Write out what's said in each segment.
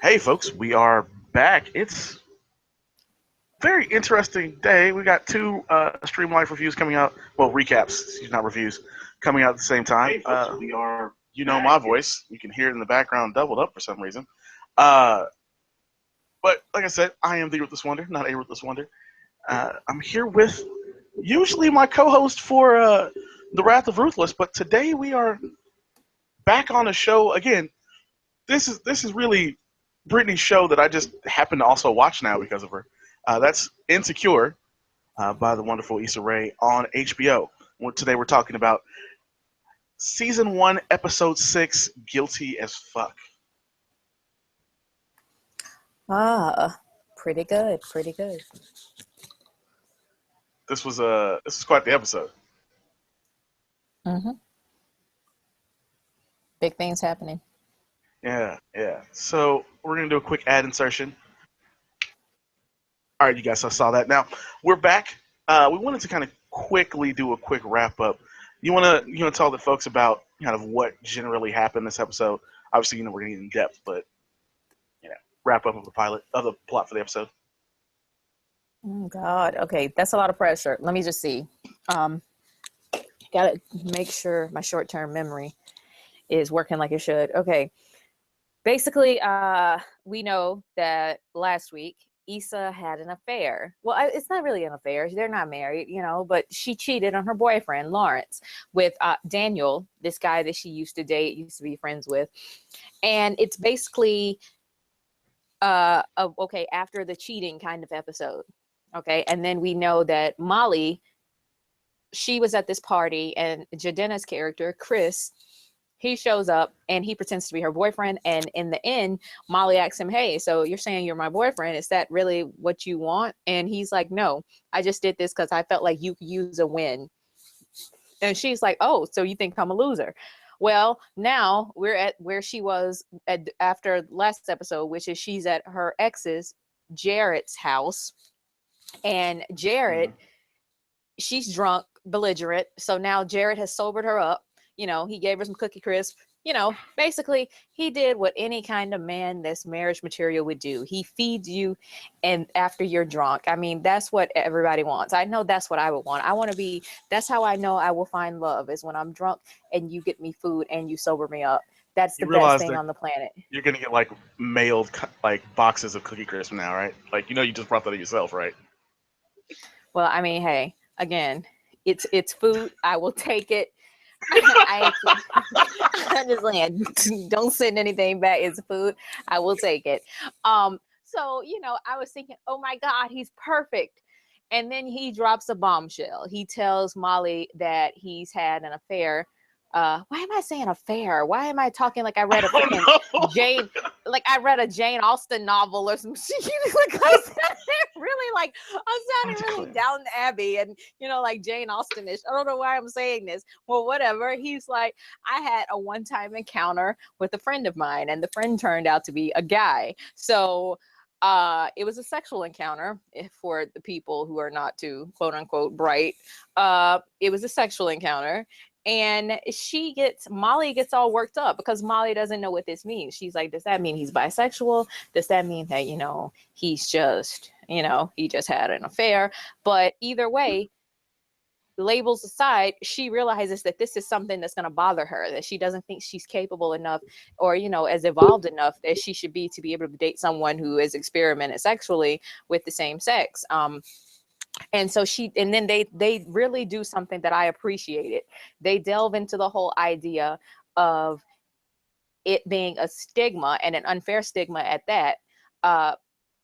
Hey, folks, we are back. It's a very interesting day. We got two Streamlife reviews coming out. Well, recaps, not reviews, coming out at the same time. Hey, folks, we are. You know my voice. You can hear it in the background doubled up for some reason. Uh, but like I said, I am the Ruthless Wonder, not a Ruthless Wonder. I'm here with usually my co-host for the Wrath of Ruthless, but today we are back on a show again. This is really Brittany's show that I just happen to also watch now because of her. That's Insecure by the wonderful Issa Rae on HBO. Today we're talking about season 1, episode 6, Guilty as Fuck. Pretty good, pretty good. This was quite the episode. Mm-hmm. Big things happening. Yeah. So we're gonna do a quick ad insertion. All right, you guys, I saw that. Now we're back. We wanted to kind of quickly do a quick wrap up. You wanna tell the folks about kind of what generally happened this episode? Obviously, we're gonna get in depth, but wrap up of the pilot of the plot for the episode. Oh God. Okay, that's a lot of pressure. Let me just see. Gotta make sure my short-term memory is working like it should. Okay. Basically, we know that last week Issa had an affair. Well, it's not really an affair. They're not married, but she cheated on her boyfriend, Lawrence, with Daniel, this guy that she used to date, used to be friends with. And it's basically, after the cheating kind of episode. Okay. And then we know that Molly, she was at this party, and Jadena's character, Chris, he shows up and he pretends to be her boyfriend. And in the end, Molly asks him, hey, so you're saying you're my boyfriend. Is that really what you want? And he's like, no, I just did this because I felt like you could use a win. And she's like, oh, so you think I'm a loser? Well, now we're at where she was after last episode, which is she's at her ex's, Jarrett's house. And Jarrett, she's drunk, belligerent. So now Jarrett has sobered her up. He gave her some Cookie Crisp. Basically, he did what any kind of man that's marriage material would do. He feeds you, and after you're drunk. I mean, that's what everybody wants. I know that's what I would want. That's how I know I will find love, is when I'm drunk and you get me food and you sober me up. That's the best thing on the planet. You're going to get, mailed, boxes of Cookie Crisp now, right? You just brought that to yourself, right? Well, I mean, hey, again, it's food. I will take it. I'm just saying, don't send anything back. It's food. I will take it. So, I was thinking, oh my God, he's perfect. And then he drops a bombshell. He tells Molly that he's had an affair. Why am I saying affair? Why am I talking like I read a freaking Jane, like I read a Jane Austen novel or some shit? I sounded really Downton Abbey and, like Jane Austen-ish. I don't know why I'm saying this. Well, whatever. He's like, I had a one-time encounter with a friend of mine, and the friend turned out to be a guy. So it was a sexual encounter for the people who are not too quote unquote bright. It was a sexual encounter. And Molly gets all worked up because Molly doesn't know what this means. She's like, does that mean he's bisexual? Does that mean that, he's just, he just had an affair? But either way, labels aside, she realizes that this is something that's going to bother her, that she doesn't think she's capable enough or, as evolved enough as she should be to be able to date someone who has experimented sexually with the same sex. And so then they really do something that I appreciated. They delve into the whole idea of it being a stigma, and an unfair stigma at that,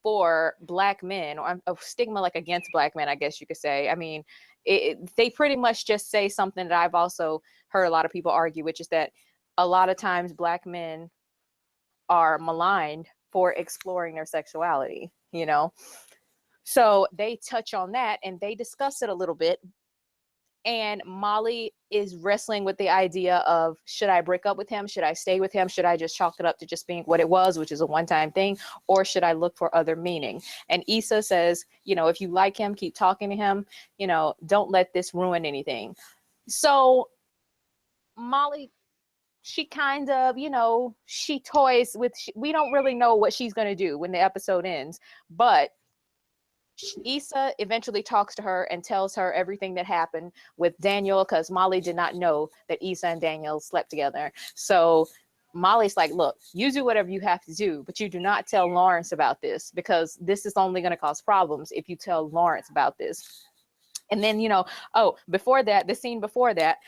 for Black men, or a stigma like against Black men, I guess you could say. I mean, they pretty much just say something that I've also heard a lot of people argue, which is that a lot of times Black men are maligned for exploring their sexuality, So they touch on that and they discuss it a little bit. And Molly is wrestling with the idea of, should I break up with him? Should I stay with him? Should I just chalk it up to just being what it was, which is a one-time thing? Or should I look for other meaning? And Issa says, if you like him, keep talking to him. Don't let this ruin anything. So Molly she kind of, she toys with, we don't really know what she's going to do when the episode ends, but Issa eventually talks to her and tells her everything that happened with Daniel, because Molly did not know that Issa and Daniel slept together. So Molly's like, look, you do whatever you have to do, but you do not tell Lawrence about this, because this is only going to cause problems if you tell Lawrence about this. And then, before that, the scene before that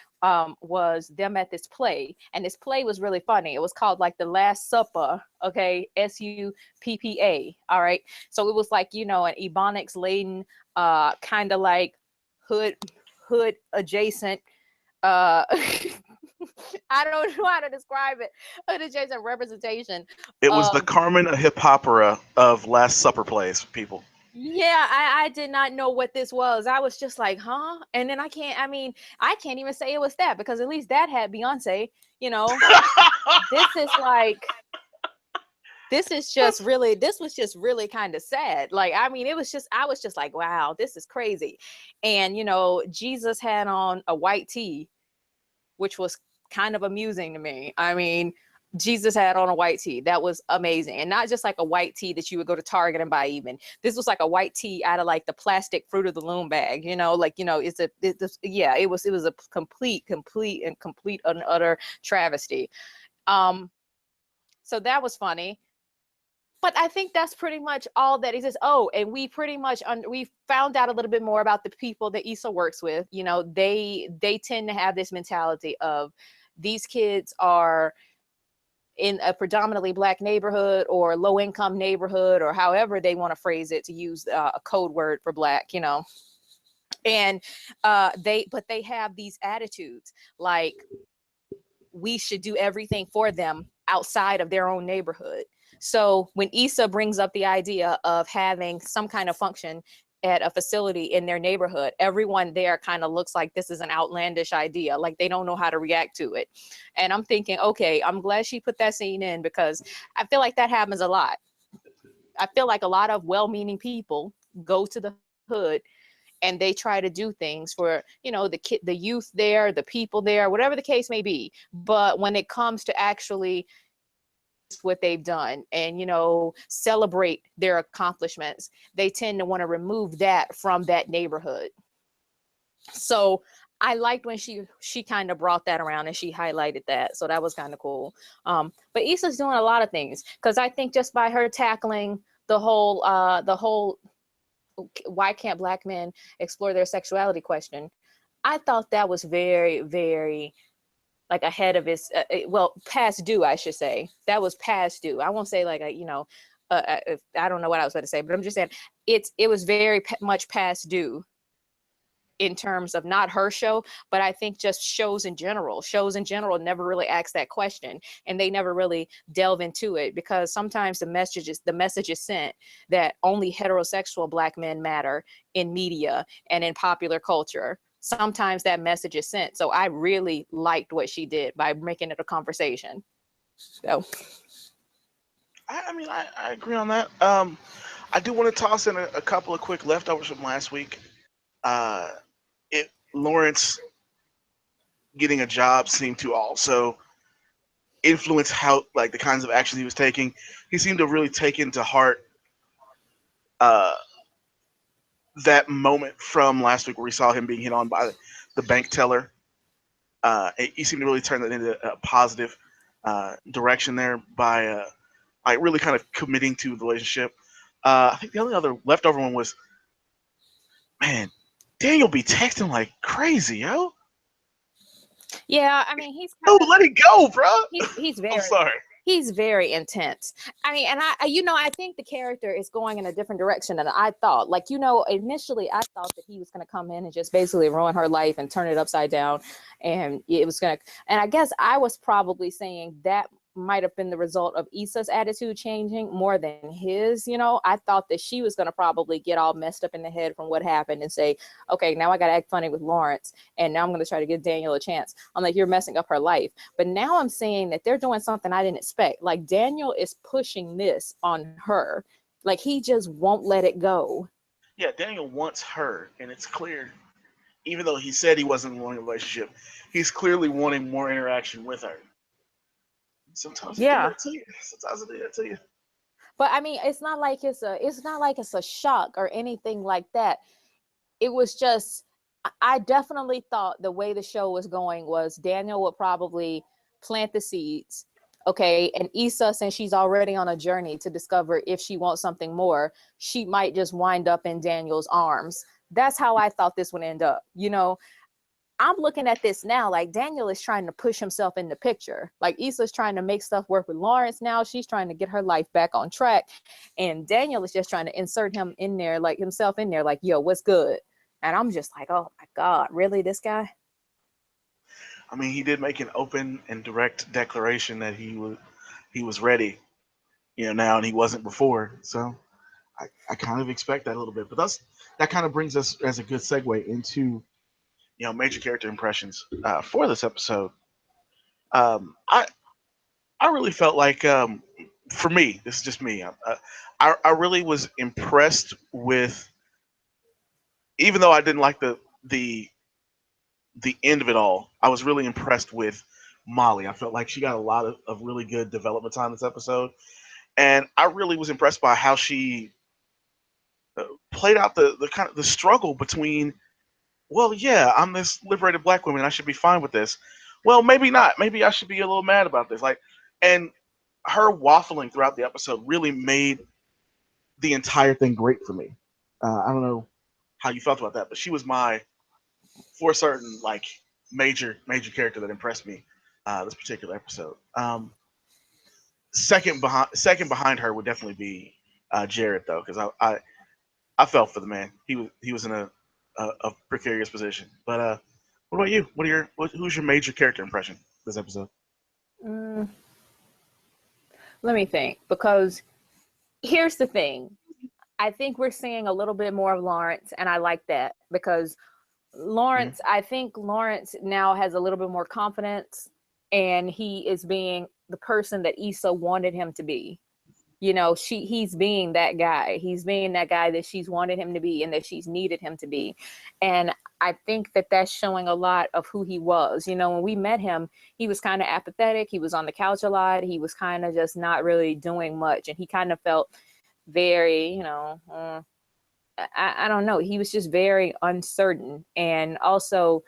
was them at this play. And this play was really funny. It was called like The Last Supper, okay? Suppa. All right. So it was like, an Ebonics laden, kind of like hood adjacent, uh, I don't know how to describe it, hood adjacent representation. It was the Carmen hip opera of Last Supper plays, people. Yeah, I did not know what this was. I was just like, huh? And then I can't even say it was that, because at least that had Beyonce, This is like, this was just really kind of sad. Like, I was just like, wow, this is crazy. And, Jesus had on a white tee, which was kind of amusing to me. I mean, Jesus had on a white tee. That was amazing. And not just like a white tee that you would go to Target and buy even. This was like a white tee out of like the plastic Fruit of the Loom bag, it was a complete and utter travesty. So that was funny. But I think that's pretty much all that exists. Oh, and we pretty much we found out a little bit more about the people that Issa works with. They tend to have this mentality of, these kids are in a predominantly Black neighborhood or low income neighborhood, or however they want to phrase it, to use a code word for Black, and they have these attitudes like, we should do everything for them outside of their own neighborhood. So when Issa brings up the idea of having some kind of function at a facility in their neighborhood, everyone there kind of looks like this is an outlandish idea, like they don't know how to react to it. And I'm thinking, okay, I'm glad she put that scene in, because I feel like that happens a lot. I feel like a lot of well-meaning people go to the hood and they try to do things for, the youth there, the people there, whatever the case may be. But when it comes to actually what they've done and, celebrate their accomplishments, they tend to want to remove that from that neighborhood. So I liked when she kind of brought that around and she highlighted that. So that was kind of cool. But Issa's doing a lot of things, because I think just by her tackling the whole why can't Black men explore their sexuality question, I thought that was very, very like ahead of its past due, I should say. That was past due. I won't say like I don't know what I was going to say, but I'm just saying it was very much past due in terms of not her show, but I think just shows in general never really ask that question, and they never really delve into it, because sometimes the message is sent that only heterosexual Black men matter in media and in popular culture. Sometimes that message is sent. So I really liked what she did by making it a conversation. So I agree on that. I do want to toss in a couple of quick leftovers from last week. Lawrence getting a job seemed to also influence how, like, the kinds of action he was taking. He seemed to really take into heart uh, that moment from last week where we saw him being hit on by the bank teller. He seemed to really turn that into a positive direction there by really kind of committing to the relationship. I think the only other leftover one was, man, Daniel be texting like crazy, yo. yeah, I mean, he's No, let it go, bro. he's I'm very sorry. he's very intense. I mean, and I think the character is going in a different direction than I thought. Like, initially I thought that he was going to come in and just basically ruin her life and turn it upside down, and it was going to. And I guess I was probably saying that might have been the result of Issa's attitude changing more than his. I thought that she was going to probably get all messed up in the head from what happened and say, okay, now I got to act funny with Lawrence, and now I'm going to try to give Daniel a chance. I'm like, you're messing up her life. But now I'm seeing that they're doing something I didn't expect. Like, Daniel is pushing this on her. Like, he just won't let it go. Yeah, Daniel wants her, and it's clear, even though he said he wasn't wanting a relationship, he's clearly wanting more interaction with her. Sometimes it do Yeah. that to you. Sometimes it do that to you. But I mean, it's not like it's a shock or anything like that. It was just I definitely thought the way the show was going was Daniel would probably plant the seeds. Okay. And Issa, since she's already on a journey to discover if she wants something more, she might just wind up in Daniel's arms. That's how I thought this would end up. I'm looking at this now, like Daniel is trying to push himself in the picture. Like Issa's trying to make stuff work with Lawrence now. She's trying to get her life back on track. And Daniel is just trying to insert him in there, like himself in there, like, yo, what's good? And I'm just like, oh my God, really? This guy? I mean, he did make an open and direct declaration that he was ready, now, and he wasn't before. So I kind of expect that a little bit. But that kind of brings us as a good segue into major character impressions for this episode. I really felt like for me, this is just me. I really was impressed with, even though I didn't like the the end of it all. I was really impressed with Molly. I felt like she got a lot of really good development time this episode, and I really was impressed by how she played out the kind of the struggle between, well, yeah, I'm this liberated black woman, I should be fine with this. Well, maybe not. Maybe I should be a little mad about this. Like, and her waffling throughout the episode really made the entire thing great for me. I don't know how you felt about that, but she was my, for certain, like major character that impressed me this particular episode. Second behind her would definitely be Jared, though, because I felt for the man. He was in a precarious position. But what about you? Who's your major character impression this episode? Mm, let me think, because here's the thing. I think we're seeing a little bit more of Lawrence, and I like that because Mhm. I think Lawrence now has a little bit more confidence, and he is being the person that Issa wanted him to be. He's being that guy. He's being that guy that she's wanted him to be and that she's needed him to be. And I think that that's showing a lot of who he was. When we met him, he was kind of apathetic. He was on the couch a lot. He was kind of just not really doing much. And he kind of felt very, I don't know. He was just very uncertain and also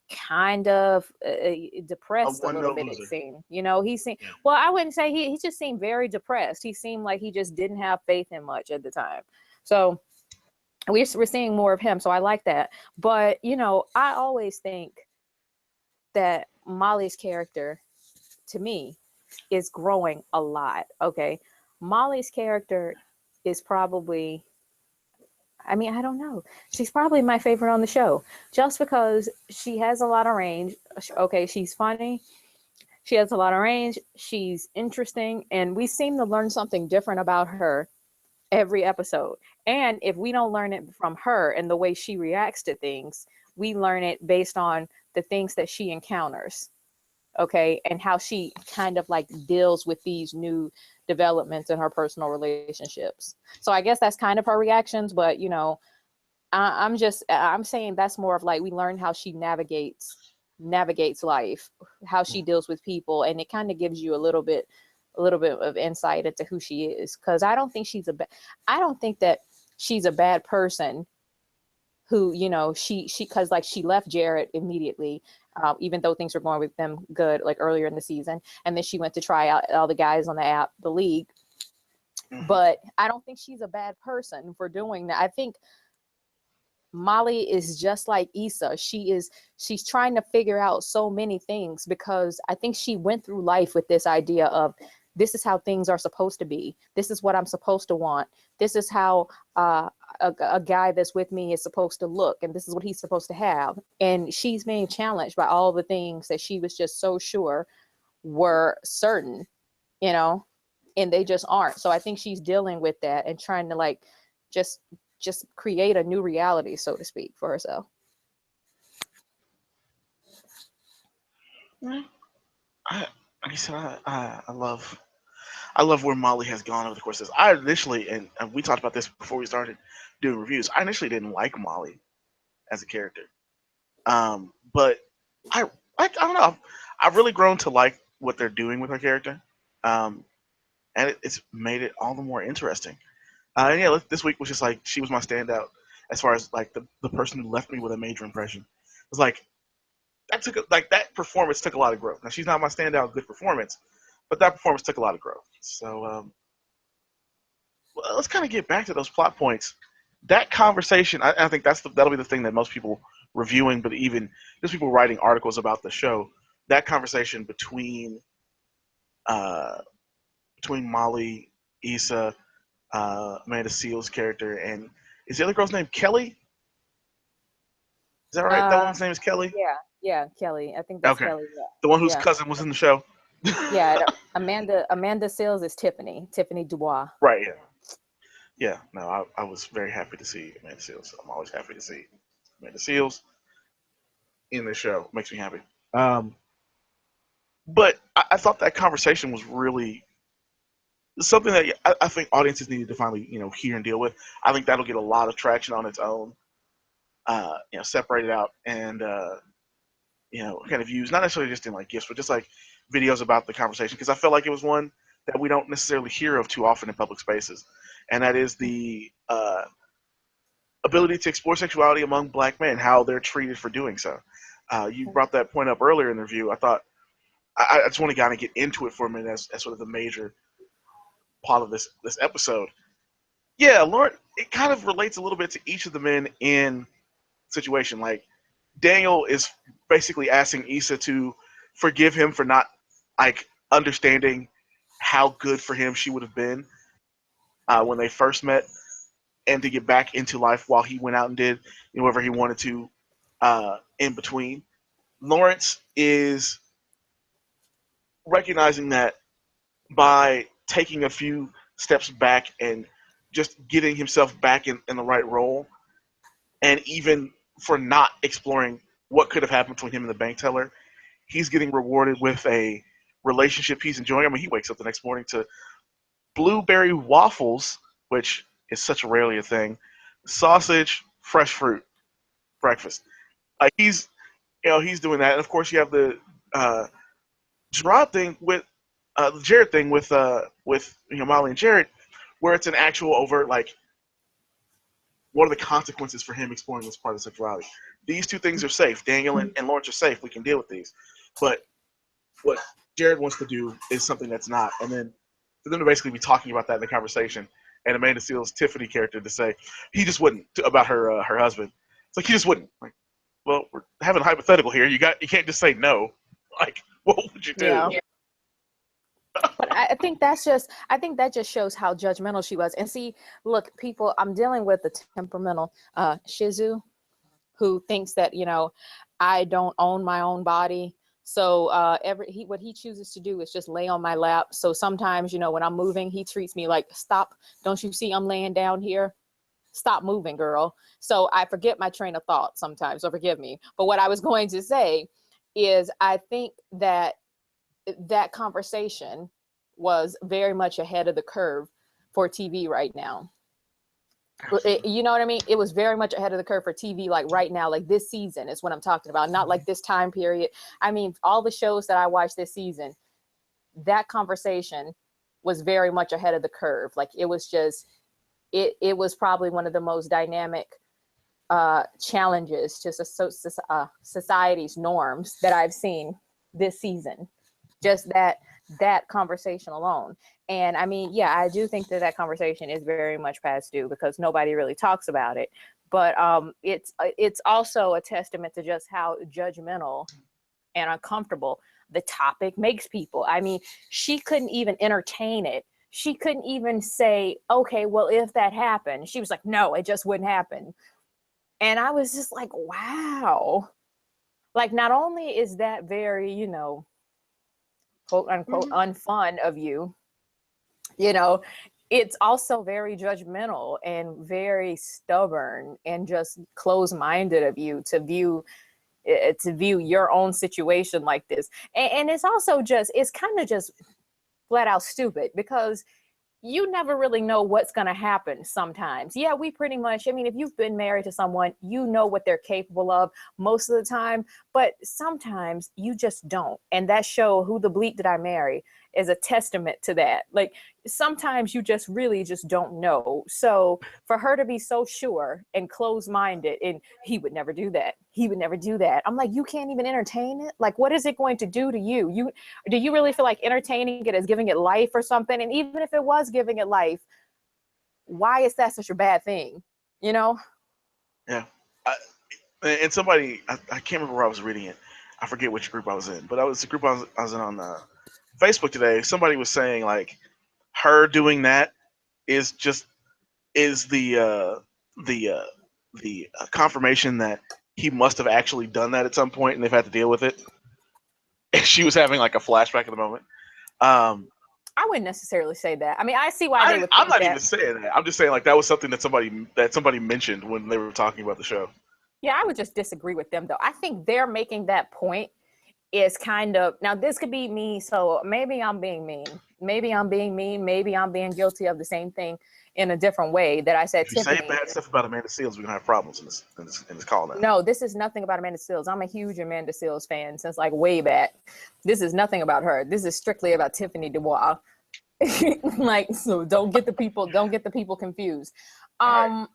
kind of A depressed a one little note bit, it loser. seemed. He seemed, Yeah. well, I wouldn't say he just seemed very depressed. He seemed like he just didn't have faith in much at the time. So we're seeing more of him. So I like that. But, I always think that Molly's character, to me, is growing a lot. Okay. Molly's character is probably, I mean, I don't know. She's probably my favorite on the show just because she has a lot of range. Okay, she's funny. She has a lot of range. She's interesting. And we seem to learn something different about her every episode. And if we don't learn it from her and the way she reacts to things, we learn it based on the things that she encounters. Okay. And how she kind of like deals with these new developments in her personal relationships. So I guess that's kind of her reactions, but I'm saying that's more of like we learn how she navigates life, how she deals with people, and it kind of gives you a little bit of insight into who she is. Because I don't think that she's a bad person who she because like she left Jared immediately, even though things were going with them good like earlier in the season, and then she went to try out all the guys on the app, the league. Mhm. But I don't think she's a bad person for doing that. I think Molly is just like Issa. She's trying to figure out so many things because I think she went through life with this idea of this is how things are supposed to be. This is what I'm supposed to want. This is how a guy that's with me is supposed to look, and this is what he's supposed to have. And she's being challenged by all the things that she was just so sure were certain, you know, and they just aren't. So I think she's dealing with that and trying to like just just create a new reality, so to speak, for herself. Yeah. I, like I said, I love where Molly has gone over the course of this. I initially, and we talked about this before we started doing reviews. I initially didn't like Molly as a character, but I don't know. I've really grown to like what they're doing with her character, and it's made it all the more interesting. And yeah, this week was just like she was my standout as far as like the person who left me with a major impression. It was like that performance took a lot of growth. Now she's not my standout good performance, but that performance took a lot of growth. So well, let's kind of get back to those plot points. That conversation, I think that'll be the thing that most people reviewing, but even just people writing articles about the show. That conversation uh, between Molly, Issa, Amanda Seales' character, and is the other girl's name Kelly? Is that right? That woman's name is Kelly? Yeah, Kelly. I think that's Okay. Kelly. Yeah. The one whose Yeah. cousin was in the show? Yeah. Amanda Seales is Tiffany Dubois. Right, yeah. Yeah, no, I was very happy to see Amanda Seales. I'm always happy to see Amanda Seales in the show. Makes me happy. But I thought that conversation was really something that I think audiences needed to finally, hear and deal with. I think that'll get a lot of traction on its own. Separate it out and kind of use not necessarily just in like gifts, but just like videos about the conversation because I felt like it was one that we don't necessarily hear of too often in public spaces, and that is the ability to explore sexuality among Black men, how they're treated for doing so. You brought that point up earlier in the review. I thought I just want to kind of get into it for a minute as sort of the major part of this episode. Yeah, Lauren, it kind of relates a little bit to each of the men in situation. Like Daniel is basically asking Issa to forgive him for not like understanding how good for him she would have been when they first met, and to get back into life while he went out and did whatever he wanted to in between. Lawrence is recognizing that by taking a few steps back and just getting himself back in the right role, and even for not exploring what could have happened between him and the bank teller, he's getting rewarded with a relationship he's enjoying. I mean, he wakes up the next morning to blueberry waffles, which is such rarely a thing, sausage, fresh fruit, breakfast. Like he's doing that, and of course you have the Gerard thing with the Jared thing with Molly and Jared, where it's an actual overt like, what are the consequences for him exploring this part of sexuality? These two things are safe. Daniel and Lawrence are safe. We can deal with these. But what Jared wants to do is something that's not. And then for them to basically be talking about that in the conversation, and Amanda Seales' Tiffany character to say he just wouldn't about her husband. It's like he just wouldn't. Like, well, we're having a hypothetical here. You can't just say no. Like, what would you do? Yeah. But I think that just shows how judgmental she was. And see, look, people, I'm dealing with the temperamental Shizu, who thinks that I don't own my own body. So what he chooses to do is just lay on my lap. So sometimes when I'm moving, he treats me like, stop. Don't you see I'm laying down here? Stop moving, girl. So I forget my train of thought sometimes. So forgive me. But what I was going to say is I think that conversation was very much ahead of the curve for TV right now. You know what I mean? It was very much ahead of the curve for TV, like right now, like this season is what I'm talking about, not like this time period. I mean, all the shows that I watched this season, that conversation was very much ahead of the curve. Like it was just, it was probably one of the most dynamic challenges to society's norms that I've seen this season. Just that conversation alone. And I mean, yeah, I do think that conversation is very much past due because nobody really talks about it. But it's also a testament to just how judgmental and uncomfortable the topic makes people. I mean, she couldn't even entertain it. She couldn't even say, okay, well, if that happened, she was like, no, it just wouldn't happen. And I was just like, wow. Like, not only is that very, quote unquote, unfun of you, it's also very judgmental and very stubborn and just closed-minded of you to view your own situation like this. And it's also it's kind of just flat out stupid because you never really know what's going to happen sometimes. Yeah, we pretty much, I mean, if you've been married to someone, you know what they're capable of most of the time, but sometimes you just don't. And that show, Who the Bleep Did I Marry, is a testament to that. Like, sometimes you just really just don't know. So for her to be so sure and closed-minded, and he would never do that. He would never do that. I'm like, you can't even entertain it? Like, what is it going to do to you? Do you really feel like entertaining it is giving it life or something? And even if it was giving it life, why is that such a bad thing? You know? Yeah. And somebody, I can't remember where I was reading it. I forget which group I was in, but I was the group I was in on Facebook today. Somebody was saying like her doing that is just is the confirmation that he must have actually done that at some point, and they've had to deal with it. And she was having like a flashback at the moment. I wouldn't necessarily say that. I mean, I see why they would I'm think not that. even saying that. I'm just saying like that was something that somebody mentioned when they were talking about the show. Yeah, I would just disagree with them though. I think they're making that point is kind of, now this could be me, so maybe I'm being mean. Maybe I'm being mean. Maybe I'm being guilty of the same thing in a different way that I said, If you say Tiffany. bad stuff about Amanda Seals, we're gonna have problems in this call now. No, this is nothing about Amanda Seals. I'm a huge Amanda Seals fan since like way back. This is nothing about her. This is strictly about Tiffany Dubois. Like, so don't get the people confused. Right.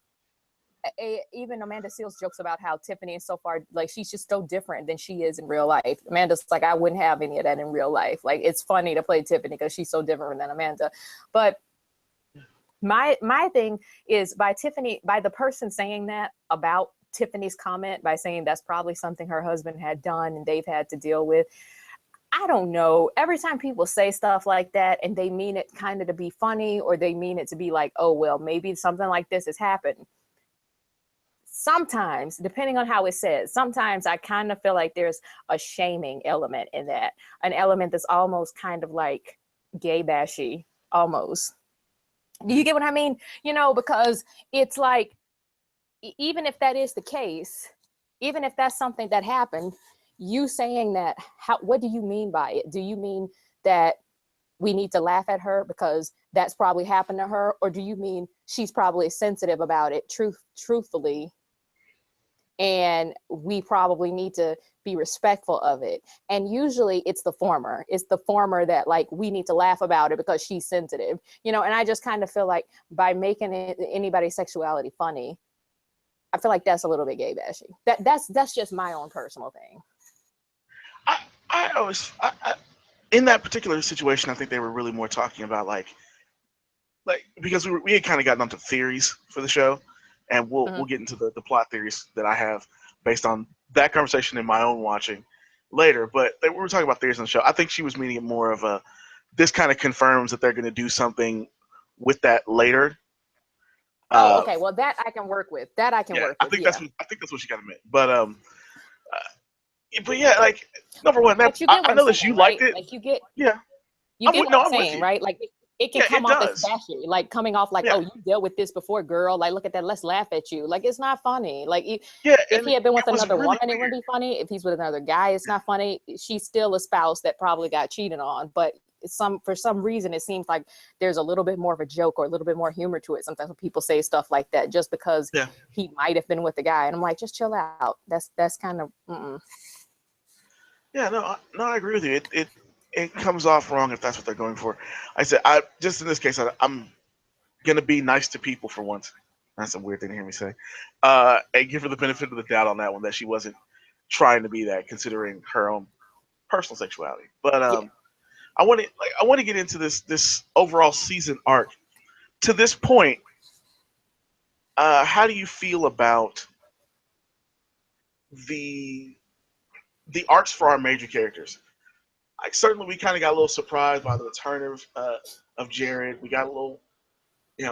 Even Amanda Seals jokes about how Tiffany is so far, like, she's just so different than she is in real life. Amanda's like, I wouldn't have any of that in real life. Like, it's funny to play Tiffany because she's so different than Amanda. But my thing is, by the person saying that about Tiffany's comment, by saying that's probably something her husband had done and they've had to deal with. I don't know. Every time people say stuff like that and they mean it kind of to be funny, or they mean it to be like, oh, well, maybe something like this has happened. Sometimes, depending on how it says, sometimes I kind of feel like there's a shaming element in that, an element that's almost kind of like gay bashy, almost. Do you get what I mean? You know, because it's like, even if that is the case, even if that's something that happened, you saying that, what do you mean by it? Do you mean that we need to laugh at her because that's probably happened to her? Or do you mean she's probably sensitive about it truthfully, and we probably need to be respectful of it? And usually it's the former. It's the former, that like, we need to laugh about it because she's sensitive, you know. And I just kind of feel like by making anybody's sexuality funny, I feel like that's a little bit gay bashy. That's just my own personal thing. I always in that particular situation, I think they were really more talking about like because we had kind of gotten onto theories for the show, and we'll get into the plot theories that I have based on that conversation in my own watching later. But we were talking about theories on the show. I think she was meaning it more of a, this kind of confirms that they're going to do something with that later. Okay. Well, that I can work with. That I can work with. I think that's what she kind of meant. But yeah, like, number one, But you get what I I'm know that saying, you right? liked it. Like, you get Yeah, what I'm I'm with saying, you. right? Like, it can Yeah, come it off as does. bashy, like coming off like, Yeah. oh, you dealt with this before, girl. Like, look at that. Let's laugh at you. Like, it's not funny. Like, Yeah, if and he had been with it was another really woman, it weird. wouldn't be funny. If he's with another guy, it's not funny. She's still a spouse that probably got cheated on, but for some reason it seems like there's a little bit more of a joke or a little bit more humor to it sometimes when people say stuff like that, just because Yeah. he might have been with the guy. And I'm like, just chill out. That's kind of Yeah, no, I agree with you. It comes off wrong if that's what they're going for. I said, I just in this case, I'm gonna be nice to people for once. That's a weird thing to hear me say. And give her the benefit of the doubt on that one, that she wasn't trying to be that, considering her own personal sexuality. But yeah. I want to get into this overall season arc. To this point, how do you feel about the arcs for our major characters? Like, certainly we kind of got a little surprised by the return of Jared. We got a little,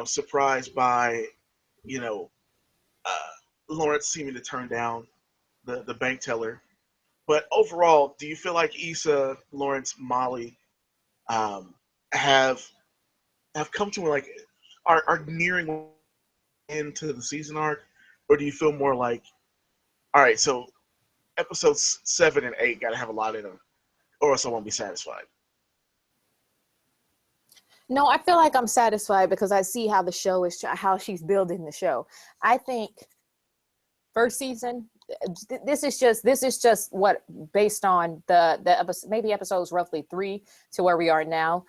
surprised by, you know, uh, Lawrence seeming to turn down the bank teller. But overall, do you feel like Issa, Lawrence, Molly um, have come to like are nearing into the season arc, or do you feel more like, all right, so episodes 7 and 8 got to have a lot in them, or else I won't be satisfied? No, I feel like I'm satisfied because I see how the show is, how she's building the show. I think first season, this is just what, based on the episode, maybe episodes roughly 3 to where we are now.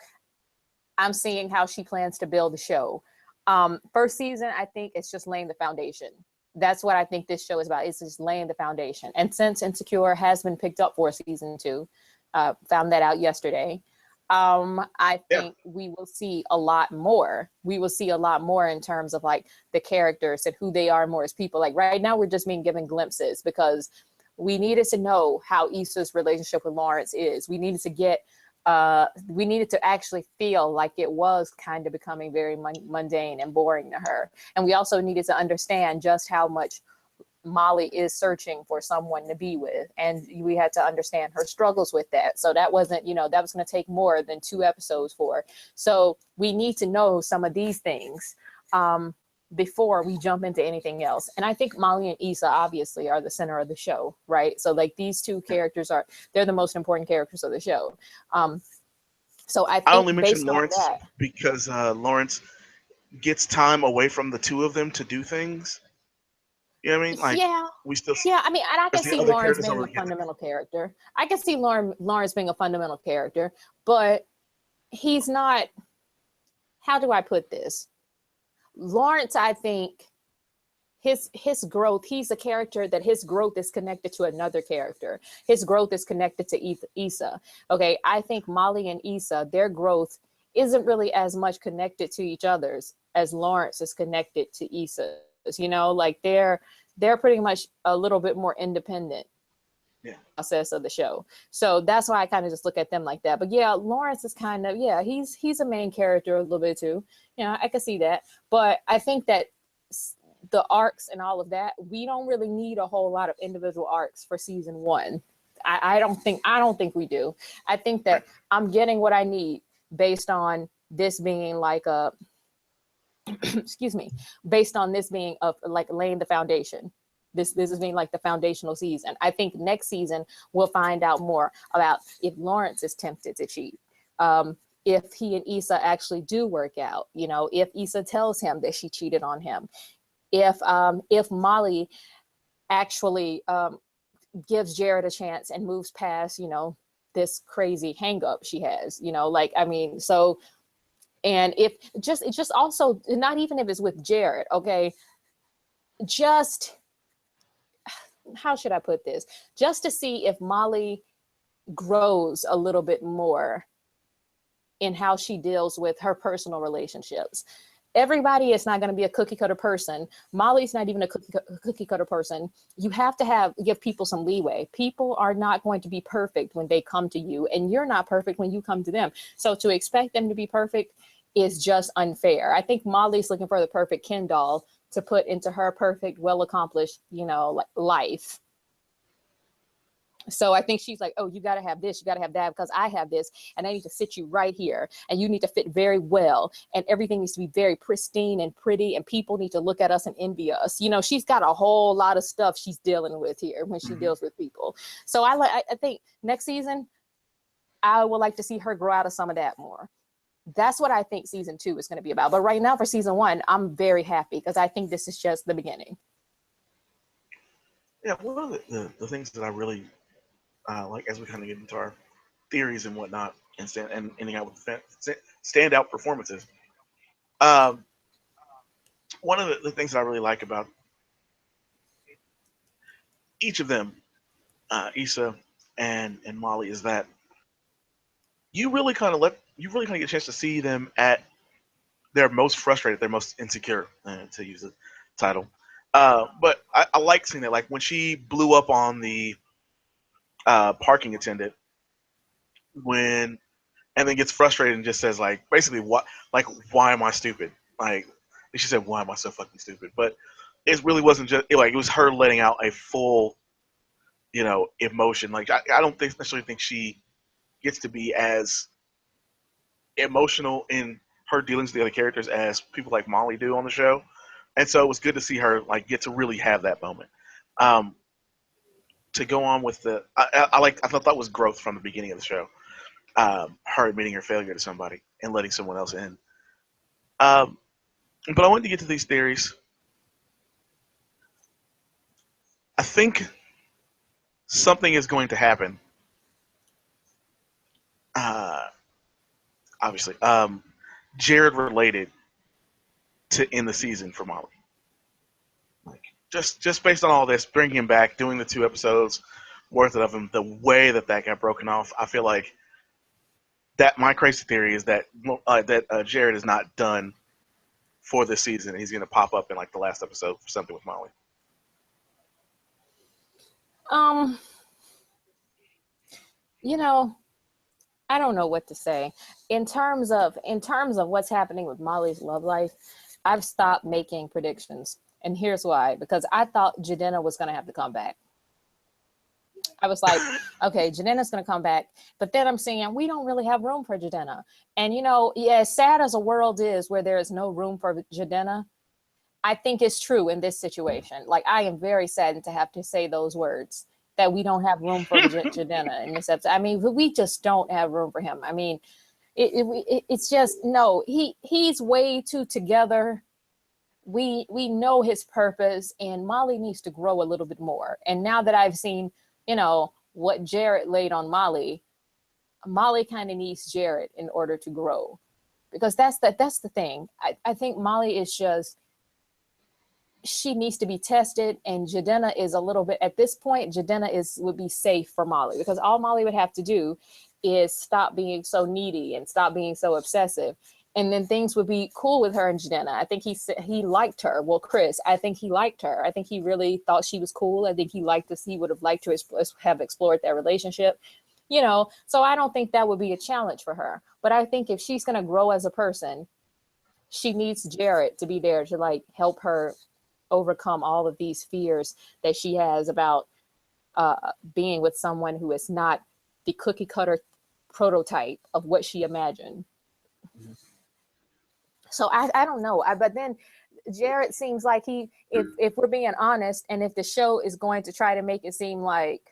I'm seeing how she plans to build the show. First season, I think it's just laying the foundation. That's what I think this show is about. It's just laying the foundation. And since Insecure has been picked up for season 2, found that out yesterday. I Yeah. think we will see a lot more. We will see a lot more in terms of like the characters and who they are more as people. Like right now, we're just being given glimpses because we needed to know how Issa's relationship with Lawrence is. We needed to actually feel like it was kind of becoming very mundane and boring to her. And we also needed to understand just how much Molly is searching for someone to be with, and we had to understand her struggles with that. So that wasn't, that was going to take more than 2 episodes for. So we need to know some of these things before we jump into anything else. And I think Molly and Issa obviously are the center of the show, right? So like these 2 characters they're the most important characters of the show. So I I think only mentioned based on Lawrence that, because Lawrence gets time away from the 2 of them to do things. You know what I mean? Like yeah. we still Yeah, I mean, and I can because the see other Lawrence characters don't being a really get that. fundamental character. I can see Lawrence being a fundamental character, but he's not. How do I put this? Lawrence, I think his growth. He's a character that his growth is connected to another character. His growth is connected to Issa. Okay, I think Molly and Issa, their growth isn't really as much connected to each other's as Lawrence is connected to Issa's. Like they're pretty much a little bit more independent Yeah. process of the show. So that's why I kind of just look at them like that. But yeah, Lawrence is kind of, he's a main character a little bit too. I can see that. But I think that the arcs and all of that, we don't really need a whole lot of individual arcs for season 1. I don't think we do. I think that I'm getting what I need based on this being like a excuse me, based on this being of like laying the foundation. This is being like the foundational season. I think next season we'll find out more about if Lawrence is tempted to cheat. If he and Issa actually do work out, if Issa tells him that she cheated on him, if Molly actually gives Jared a chance and moves past, this crazy hang up she has, and if it's just also not even if it's with Jared, okay, just how should I put this? Just to see if Molly grows a little bit more in how she deals with her personal relationships. Everybody is not going to be a cookie cutter person. Molly's not even a cookie cutter person. You have to give people some leeway. People are not going to be perfect when they come to you, and you're not perfect when you come to them. So to expect them to be perfect is just unfair. I think Molly's looking for the perfect Ken doll to put into her perfect, well-accomplished, life. So I think she's like, oh, you got to have this, you got to have that, because I have this, and I need to sit you right here, and you need to fit very well, and everything needs to be very pristine and pretty, and people need to look at us and envy us. She's got a whole lot of stuff she's dealing with here when she deals with people. So I think next season, I would like to see her grow out of some of that more. That's what I think season 2 is going to be about. But right now for season 1, I'm very happy because I think this is just the beginning. Yeah, one of the things that I really like as we kind of get into our theories and whatnot, and ending out with standout performances. Um, One of the things that I really like about each of them, Issa and Molly, is that you really kind of get a chance to see them at their most frustrated, their most insecure, to use the title. But I like seeing that, like when she blew up on the parking attendant, when and then gets frustrated and just says like basically what like why am I stupid? Like she said, why am I so fucking stupid? But it really wasn't just it was her letting out a full emotion. Like I don't necessarily think she gets to be as emotional in her dealings with the other characters as people like Molly do on the show. And so it was good to see her like get to really have that moment. To go on with I thought that was growth from the beginning of the show. her admitting her failure to somebody and letting someone else in. Um, but I wanted to get to these theories. I think something is going to happen. Uh, obviously, Jared related to end the season for Molly. Like just based on all this, bringing him back, doing the 2 episodes worth of him, the way that got broken off, I feel like that my crazy theory is that Jared is not done for this season. He's going to pop up in like the last episode for something with Molly. You know, I don't know what to say in terms of what's happening with Molly's love life. I've stopped making predictions, and here's why: because I thought Jadena was going to have to come back. I was like, okay, Jadena's going to come back, but then I'm saying we don't really have room for Jadena. And as sad as a world is where there is no room for Jadena, I think it's true in this situation. Like, I am very saddened to have to say those words, that we don't have room for Jadena in this episode. I mean, we just don't have room for him. I mean, it's just, no, he's way too together. We know his purpose, and Molly needs to grow a little bit more. And now that I've seen, what Jared laid on Molly kind of needs Jared in order to grow, because that's the thing. I think Molly is just, she needs to be tested, and Jadena is a little bit, at this point, Jadena would be safe for Molly, because all Molly would have to do is stop being so needy and stop being so obsessive, and then things would be cool with her and Jadena. I think he liked her. Well, Chris, I think he liked her. I think he really thought she was cool. I think he would have liked to have explored that relationship, so I don't think that would be a challenge for her. But I think if she's going to grow as a person, she needs Jared to be there to like help her overcome all of these fears that she has about being with someone who is not the cookie cutter prototype of what she imagined. Mm-hmm. So I don't know. But then Jared seems like if we're being honest, and if the show is going to try to make it seem like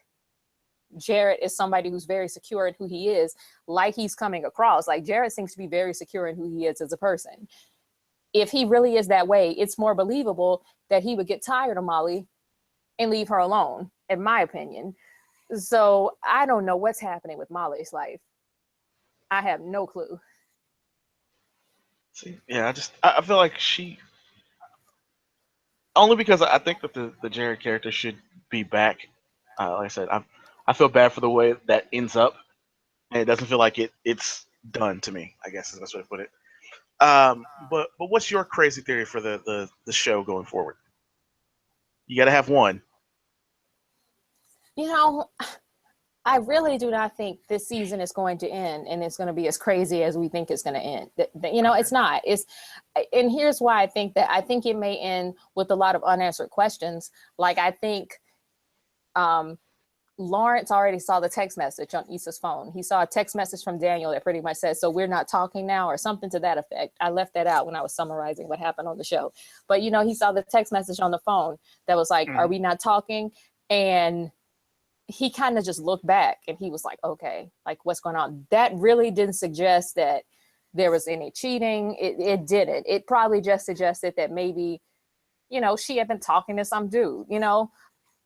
Jared is somebody who's very secure in who he is, like he's coming across, like Jared seems to be very secure in who he is as a person. If he really is that way, it's more believable that he would get tired of Molly and leave her alone, in my opinion. So I don't know what's happening with Molly's life. I have no clue. See, yeah, I feel like she, only because I think that the Jared character should be back. Like I said, I feel bad for the way that ends up, and it doesn't feel like it's done to me, I guess is the best way to put it. But what's your crazy theory for the show going forward? You got to have one. I really do not think this season is going to end and it's going to be as crazy as we think it's going to end. It's not. And here's why I think it may end with a lot of unanswered questions. Like, I think Lawrence already saw the text message on Issa's phone. He saw a text message from Daniel that pretty much says, "So we're not talking now," or something to that effect. I left that out when I was summarizing what happened on the show. But, he saw the text message on the phone that was like, "Are we not talking?" And he kind of just looked back and he was like, okay, like, what's going on? That really didn't suggest that there was any cheating. It didn't. It probably just suggested that maybe, she had been talking to some dude,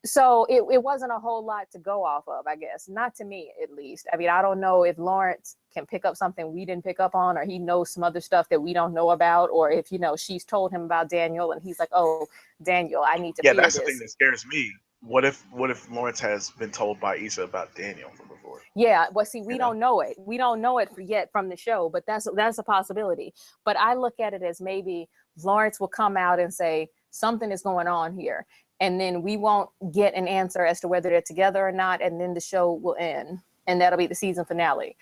So it wasn't a whole lot to go off of, I guess. Not to me, at least. I mean, I don't know if Lawrence can pick up something we didn't pick up on, or he knows some other stuff that we don't know about, or if, she's told him about Daniel and he's like, oh, Daniel, I need to fear that's this. The thing that scares me. What if Lawrence has been told by Issa about Daniel from before? Yeah, well, see, we don't know it. We don't know it yet from the show, but that's a possibility. But I look at it as maybe Lawrence will come out and say something is going on here, and then we won't get an answer as to whether they're together or not, and then the show will end, and that'll be the season finale.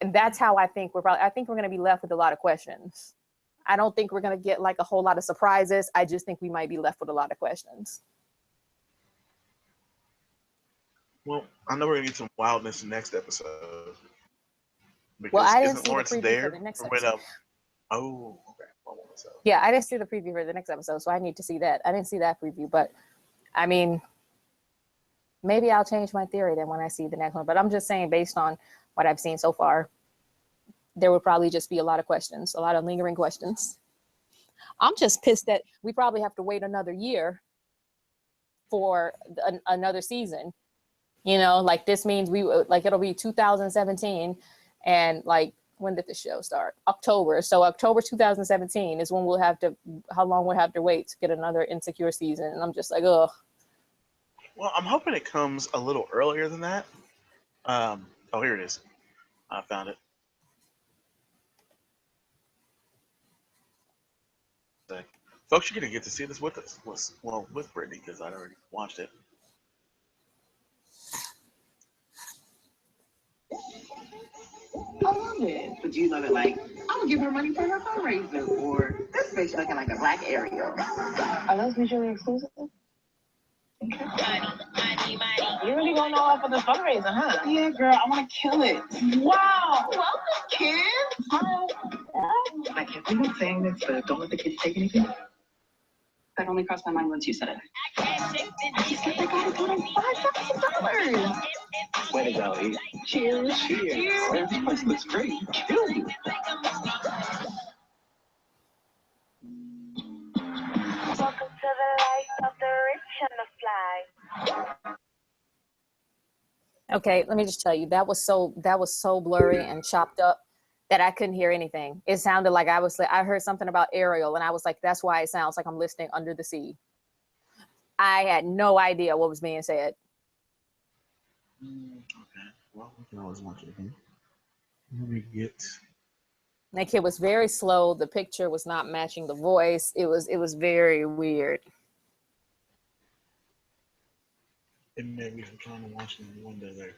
And that's how I think I think we're going to be left with a lot of questions. I don't think we're going to get like a whole lot of surprises. I just think we might be left with a lot of questions. Well, I know we're gonna need some wildness in next episode. Well, I didn't see the preview for the next episode. Oh, okay. Yeah, I didn't see the preview for the next episode, so I need to see that. I didn't see that preview, but I mean, maybe I'll change my theory then when I see the next one. But I'm just saying, based on what I've seen so far, there would probably just be a lot of questions, a lot of lingering questions. I'm just pissed that we probably have to wait another year for another season. You know, like this means it'll be 2017, and like when did the show start? October. So October 2017 is when how long we'll have to wait to get another Insecure season. And I'm just like, ugh. Well, I'm hoping it comes a little earlier than that. Oh, here it is. I found it. Folks, you're gonna get to see this with us. Well, with Brittany, because I'd already watched it. I love it. But do you love it like, I'm gonna give her money for her fundraiser, or this bitch looking like a black Ariel? Are those mutually exclusive? Okay. You really going all out for the fundraiser, huh? Yeah, girl, I want to kill it. Wow! Well, kid. I can't believe I'm saying this, but don't let the kids take anything. That only crossed my mind once you said it. I got it for $5,000. Way to go, E. Cheers. Cheers. This place looks great. Kill me. Welcome to the life of the rich and the fly. Okay, let me just tell you, that was so blurry and chopped up that I couldn't hear anything. It sounded like I heard something about Ariel, and I was like, that's why it sounds like I'm listening under the sea. I had no idea what was being said. Okay. Well, we can always watch it again. Let me get. That kid was very slow. The picture was not matching the voice. It was very weird. It made me from trying to watch it one day there.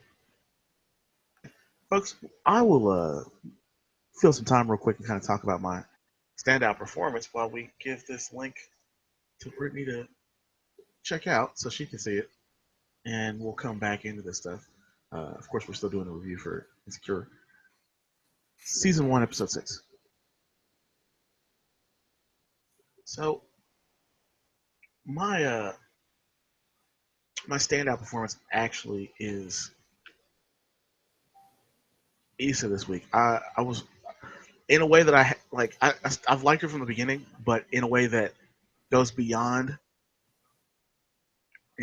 Folks, I will fill some time real quick and kind of talk about my standout performance while we give this link to Brittany to check out so she can see it. And we'll come back into this stuff. Of course, we're still doing a review for Insecure Season 1, Episode 6. So, my standout performance actually is Issa this week. I was in a way that I've liked her from the beginning, but in a way that goes beyond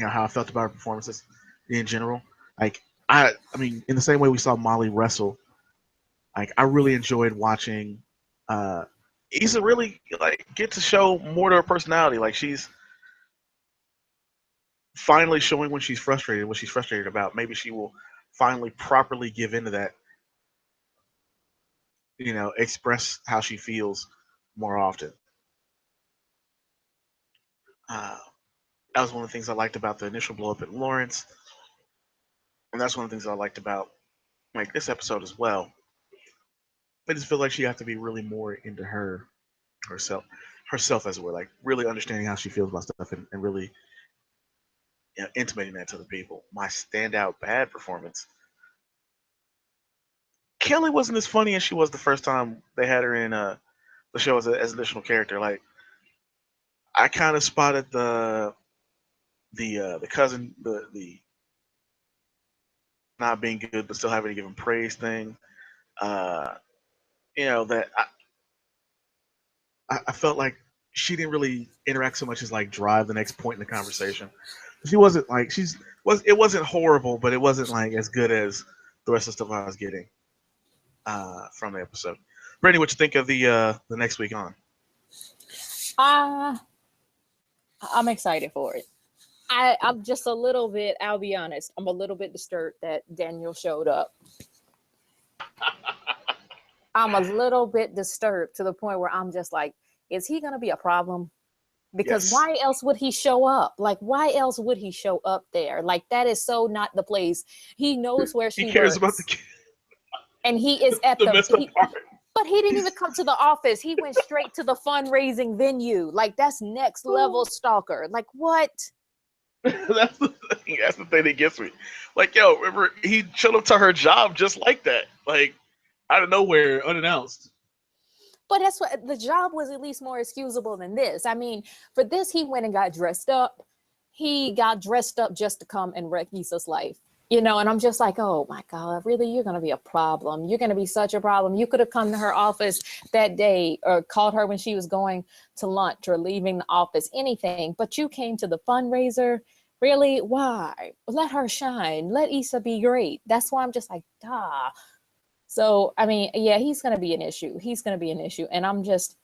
how I felt about her performances in general. Like I mean, in the same way we saw Molly wrestle, like I really enjoyed watching Issa really get to show more to her personality. Like she's finally showing when she's frustrated, what she's frustrated about. Maybe she will finally properly give into that. Express how she feels more often. That was one of the things I liked about the initial blow up at Lawrence, and that's one of the things I liked about this episode as well. I just feel like she has to be really more into herself as it were, like really understanding how she feels about stuff and really intimating that to the people. My standout bad performance. Kelly wasn't as funny as she was the first time they had her in the show as an additional character. Like I kind of spotted the cousin, the not being good but still having to give him praise thing. That I felt like she didn't really interact so much as drive the next point in the conversation. She wasn't it wasn't horrible, but it wasn't as good as the rest of the stuff I was getting from the episode. Brittany, what you think of the next week on? I'm excited for it. I'm just a little bit, I'll be honest, I'm a little bit disturbed that Daniel showed up. I'm a little bit disturbed to the point where I'm just like, is he going to be a problem? Because yes. Why else would he show up? Why else would he show up there? That is so not the place. He knows where she cares works. About the and he is at but he didn't even come to the office. He went straight to the fundraising venue. That's next level stalker. What? That's the thing. That's the thing that gets me. Remember, he showed up to her job just like that. Out of nowhere, unannounced. But that's what the job was, at least more excusable than this. I mean, for this, he went and got dressed up. He got dressed up just to come and wreck Issa's life. You know, and I'm just like, oh my God, really? You're going to be a problem. You're going to be such a problem. You could have come to her office that day or called her when she was going to lunch or leaving the office, anything. But you came to the fundraiser. Really? Why? Let her shine. Let Issa be great. That's why I'm just like, duh. So, I mean, yeah, he's going to be an issue. He's going to be an issue. And I'm just,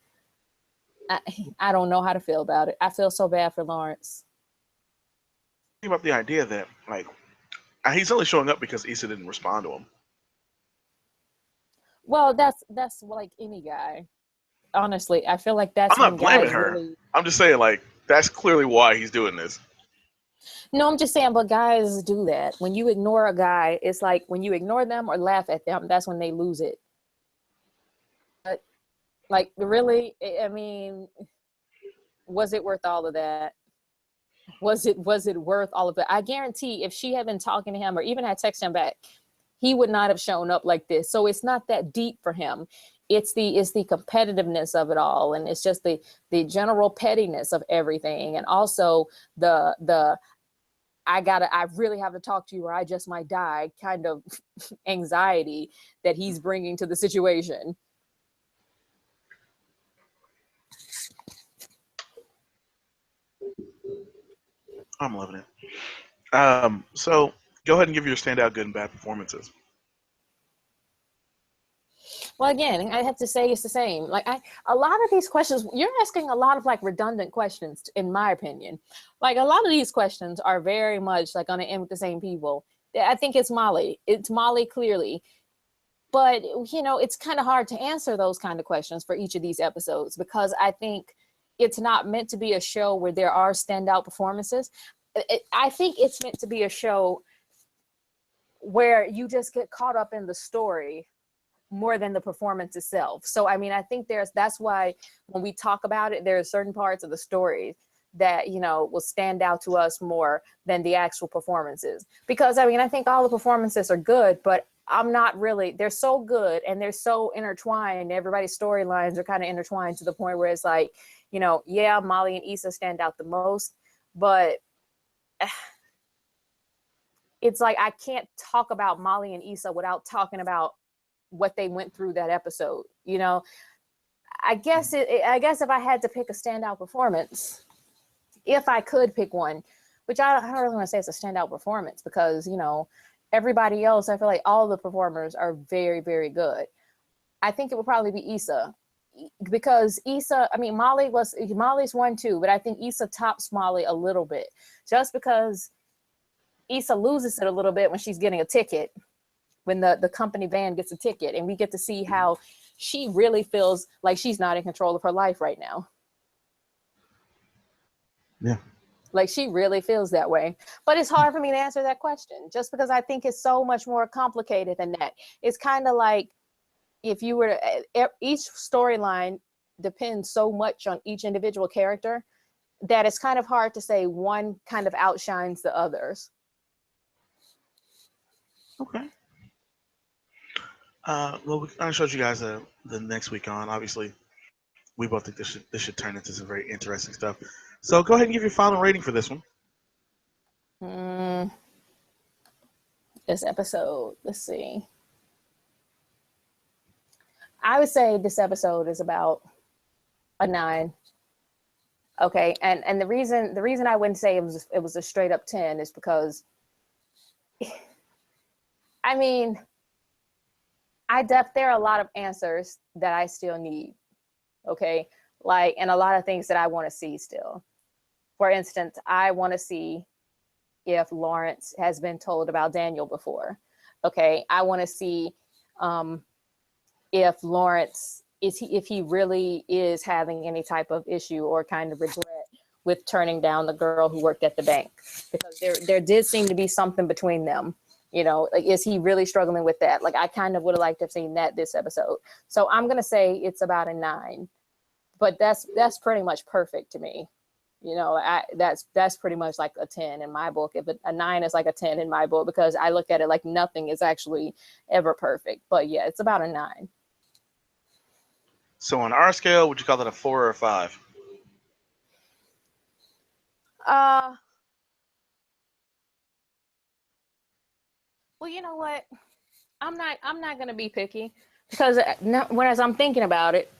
I, I don't know how to feel about it. I feel so bad for Lawrence. Think about the idea that, like, he's only showing up because Issa didn't respond to him. Well, that's like any guy. Honestly, I feel like I'm that's when not blaming guys her. really. I'm just saying, like, that's clearly why he's doing this. No, I'm just saying, but guys do that. When you ignore a guy, it's like when you ignore them or laugh at them, that's when they lose it. But like, really, I mean, was it worth all of that? Was it worth all of it? I guarantee if she had been talking to him or even had texted him back, he would not have shown up like this. So it's not that deep for him. It's the competitiveness of it all, and it's just the general pettiness of everything, and also the I really have to talk to you or I just might die kind of anxiety that he's bringing to the situation. I'm loving it. So go ahead and give your standout good and bad performances. Well, again, I have to say it's the same. Like a lot of these questions, you're asking a lot of like redundant questions, in my opinion. Like a lot of these questions are very much like going to end with the same people. I think it's Molly. It's Molly clearly. But, you know, it's kind of hard to answer those kind of questions for each of these episodes because I think it's not meant to be a show where there are standout performances. I think it's meant to be a show where you just get caught up in the story more than the performance itself. So, I mean, I think that's why when we talk about it, there are certain parts of the story that, you know, will stand out to us more than the actual performances. Because, I mean, I think all the performances are good, but I'm not really, they're so good and they're so intertwined. Everybody's storylines are kind of intertwined to the point where it's like, you know, yeah, Molly and Issa stand out the most, but it's like I can't talk about Molly and Issa without talking about what they went through that episode. You know, I guess if I had to pick a standout performance, if I could pick one, which I don't really want to say it's a standout performance because, you know, everybody else, I feel like all the performers are very, very good. I think it would probably be Issa because Issa, I mean, Molly's one too, but I think Issa tops Molly a little bit just because Issa loses it a little bit when she's getting a ticket, when the company van gets a ticket, and we get to see how she really feels like she's not in control of her life right now. Yeah. Like she really feels that way. But it's hard for me to answer that question just because I think it's so much more complicated than that. It's kind of like if you were to, each storyline depends so much on each individual character that it's kind of hard to say one kind of outshines the others. Okay. Well, I showed you guys the next week on. Obviously, we both think this should turn into some very interesting stuff. So go ahead and give your final rating for this one. This episode, let's see. I would say this episode is about a 9. Okay, and the reason I wouldn't say it was a straight up 10 is because, I mean, there are a lot of answers that I still need. Okay, like, and a lot of things that I want to see still. For instance, I want to see if Lawrence has been told about Daniel before. Okay, I want to see if Lawrence if he really is having any type of issue or kind of regret with turning down the girl who worked at the bank, because there did seem to be something between them. You know, like, is he really struggling with that? Like, I kind of would have liked to have seen that this episode. So I'm gonna say it's about a 9, but that's pretty much perfect to me. You know, that's pretty much like a 10 in my book. If a 9 is like a 10 in my book, because I look at it like nothing is actually ever perfect. But yeah, it's about a 9. So on our scale, would you call that a 4 or a 5? Well, you know what? I'm not gonna be picky because whereas I'm thinking about it,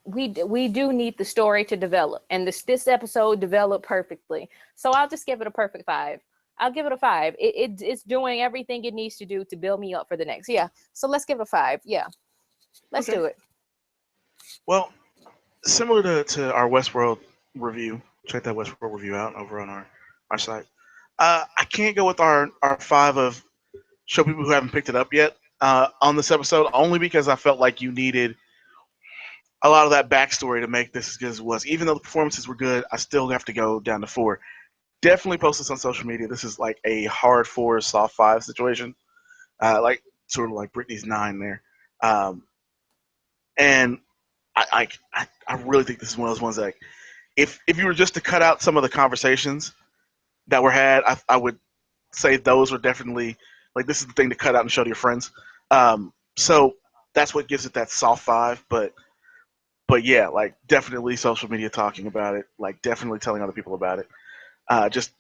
we do need the story to develop, and this episode developed perfectly. So I'll just give it a perfect 5. I'll give it a 5. It's doing everything it needs to do to build me up for the next. Yeah. So let's give it a 5. Yeah. Let's Okay. do it. Well, similar to our Westworld review, check that Westworld review out over on our site. I can't go with our 5 of show people who haven't picked it up yet on this episode, only because I felt like you needed a lot of that backstory to make this as good as it was. Even though the performances were good, I still have to go down to 4. Definitely post this on social media. This is like a hard 4, soft 5 situation, like sort of like Brittany's 9 there. And I really think this is one of those ones that, like, if you were just to cut out some of the conversations that were had, I would say those were definitely like this is the thing to cut out and show to your friends. So that's what gives it that soft 5. But yeah, like definitely social media talking about it, like definitely telling other people about it. Just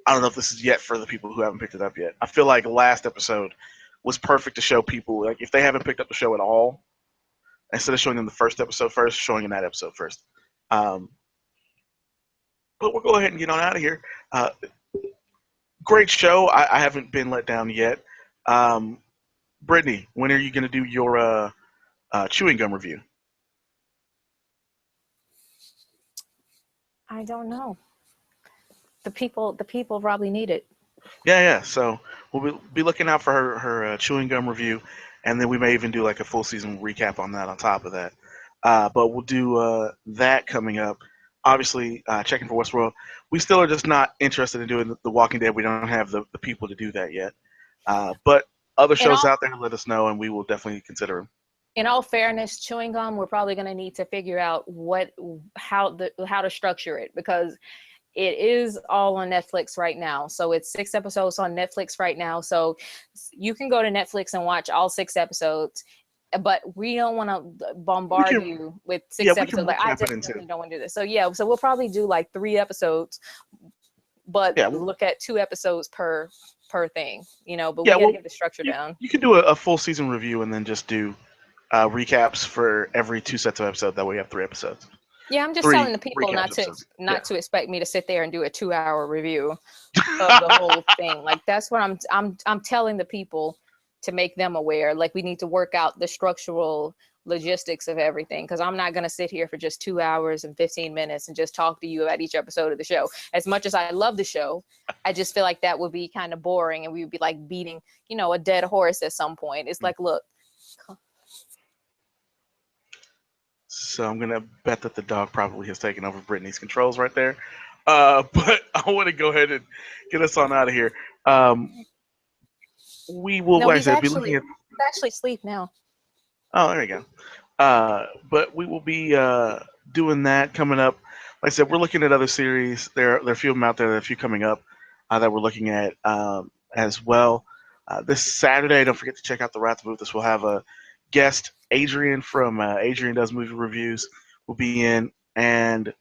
I don't know if this is yet for the people who haven't picked it up yet. I feel like last episode was perfect to show people, like, if they haven't picked up the show at all, instead of showing them the first episode first, showing them that episode first. Um, but we'll go ahead and get on out of here. Great show. I haven't been let down yet. Brittany, when are you going to do your chewing gum review? I don't know. The people probably need it. Yeah. So we'll be looking out for her chewing gum review, and then we may even do like a full season recap on that on top of that. But we'll do that coming up. Obviously, checking for Westworld. We still are just not interested in doing The Walking Dead. We don't have the people to do that yet. But other In shows all out there, let us know, and we will definitely consider them. in all fairness, chewing gum, we're probably going to need to figure out how to structure it, because it is all on Netflix right now. So it's 6 episodes on Netflix right now. So you can go to Netflix and watch all 6 episodes, but we don't want to bombard you with 6 we can episodes. Like, I recap it just into. really don't want to do this. So yeah, so we'll probably do like 3 episodes, but Yeah, look at 2 episodes per thing, but yeah. we got to Well, get the structure down. you can do a full season review and then just do recaps for every 2 sets of episodes. That way, you have 3 episodes. Yeah, I'm just 3 telling the people recap not episodes. Yeah. to expect me to sit there and do a 2-hour review of the whole thing. Like, that's what I'm telling the people, to make them aware. Like, we need to work out the structural logistics of everything, because I'm not going to sit here for just 2 hours and 15 minutes and just talk to you about each episode of the show. As much as I love the show, I just feel like that would be kind of boring, and we would be like beating, a dead horse at some point. It's like, look. So I'm gonna bet that the dog probably has taken over Brittany's controls right there. But I want to go ahead and get us on out of here. We will, No, like I he's said, be looking at. actually asleep now. Oh, there you go. But we will be doing that coming up. Like I said, we're looking at other series. There are a few of them out there. There are a few coming up that we're looking at as well. This Saturday, don't forget to check out the Wrath of Ruthless. We'll have a guest, Adrian from Adrian Does Movie Reviews, will be in, and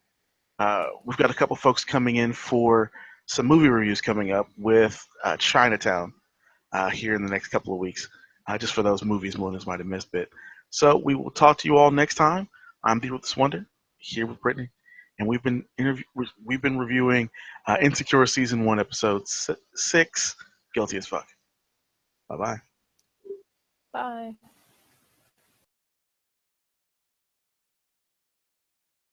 we've got a couple folks coming in for some movie reviews coming up with Chinatown here in the next couple of weeks, just for those movies millennials might have missed it. So we will talk to you all next time. I'm the Ruthless Wonder, here with Brittany, and we've been reviewing Insecure Season 1, Episode 6, Guilty as Fuck. Bye-bye. Bye.